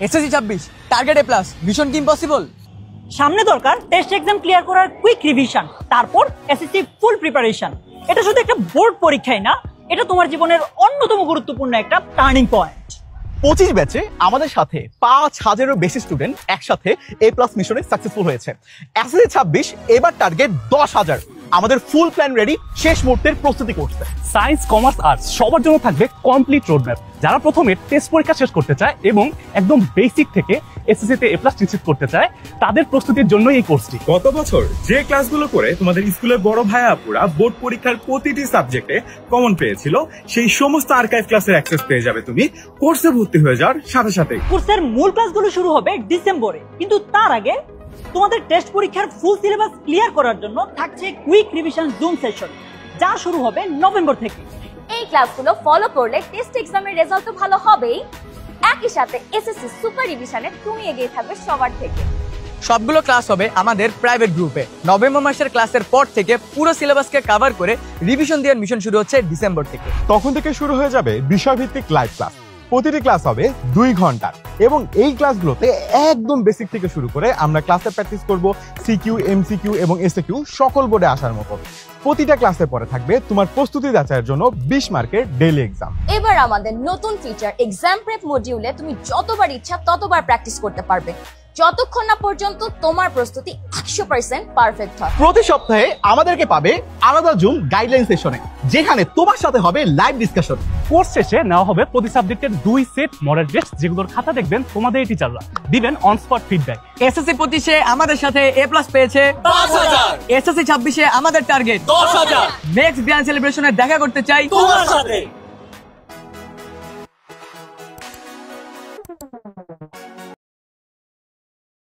SSC 26 target এ plus, mission কি impossible? সামনে দরকার টেস্ট এক্সাম ক্লিয়ার করার কুইক রিভিশন, তারপর এসএসসি ফুল প্রিপারেশন। এটা শুধু একটা বোর্ড পরীক্ষাই না, এটা তোমার জীবনের অন্যতম গুরুত্বপূর্ণ একটা টার্নিং পয়েন্ট। 25 ব্যাচে আমাদের সাথে 5000-এরও বেশি স্টুডেন্ট একসাথে এ প্লাস মিশনে সাকসেসফুল হয়েছে। এসএসসি 26 এবার টার্গেট 10,000। আমাদের ফুল প্ল্যান রেডি, শেষ মুহূর্তের প্রস্তুতি করছে। সায়েন্স, কমার্স, আর্টস সবার জন্য থাকবে কমপ্লিট রোডম্যাপ। যারা প্রথমে টেস্ট পরীক্ষা শেষ করতে চায় এবং একদম বেসিক থেকে এসএসসিতে এ প্লাস নিশ্চিত করতে চায়, তাদের প্রস্তুতির জন্য এই কোর্সটি। গত বছর যে ক্লাসগুলো করে তোমাদের স্কুলের বড় ভাই আপুরা বোর্ড পরীক্ষার প্রতিটি সাবজেক্টে কমন পেয়েছিল, সেই সমস্ত আর্কাইভ ক্লাসের অ্যাক্সেস পেয়ে যাবে তুমি কোর্সে ভর্তি হয়ে যাওয়ার সাথে সাথে। কোর্সের মূল ক্লাসগুলো শুরু হবে ডিসেম্বরে, কিন্তু তার আগে তোমাদের টেস্ট পরীক্ষার ফুল সিলেবাস ক্লিয়ার করার জন্য থাকছে কুইক রিভিশন জুম সেশন, যা শুরু হবে নভেম্বর থেকে। এই ক্লাসগুলো ফলো করলে টেস্ট এক্সামের রেজাল্ট তো ভালো হবেই, একই সাথে এসএসসি সুপার রিভিশনে তুমি এগিয়ে থাকবে সবার থেকে। সবগুলো ক্লাস হবে আমাদের প্রাইভেট গ্রুপে। নভেম্বর মাসের ক্লাসের পর থেকে পুরো সিলেবাসকে কভার করে রিভিশন দেওয়ার মিশন শুরু হচ্ছে ডিসেম্বর থেকে। তখন থেকে শুরু হয়ে যাবে বিষয়ভিত্তিক লাইভ ক্লাস। প্রতিটি ক্লাস হবে 2 ঘন্টার এবং এই ক্লাসগুলোতে একদম বেসিক থেকে শুরু করে আমরা ক্লাসে প্র্যাকটিস করব সিকিউ, এমসিকিউ এবং এসএকিউ সকল বোর্ডে আসার মতো। প্রতিটা ক্লাসের পরে থাকবে তোমার প্রস্তুতি যাচাইয়ের জন্য 20 মার্কের ডেইলি এক্সাম। এবার আমাদের নতুন ফিচার এক্সাম প্রেপ মডিউলে তুমি যতবার ইচ্ছা ততবার প্র্যাকটিস করতে পারবে, যতক্ষণ না পর্যন্ত তোমার প্রস্তুতি 100% পারফেক্ট হয়। প্রতি সপ্তাহে আমাদেরকে পাবে আলাদা জুম গাইডলাইন সেশনে, যেখানে তোমার সাথে হবে লাইভ ডিসকাশন। কোর্স শেষে নেওয়া হবে প্রতি সাবজেক্টের 2 সেট মডেল টেস্ট, যেগুলোর খাতা দেখবেন তোমাদের টিচাররা, দিবেন অন স্পট ফিডব্যাক। এসএসসি 25-এ আমাদের সাথে এ প্লাস পেয়েছে 5000। এসএসসি 26-এ আমাদের টার্গেট 10,000। নেক্সট গ্র্যান্ড সেলিব্রেশনে দেখা করতে চাই তোমার সাথে।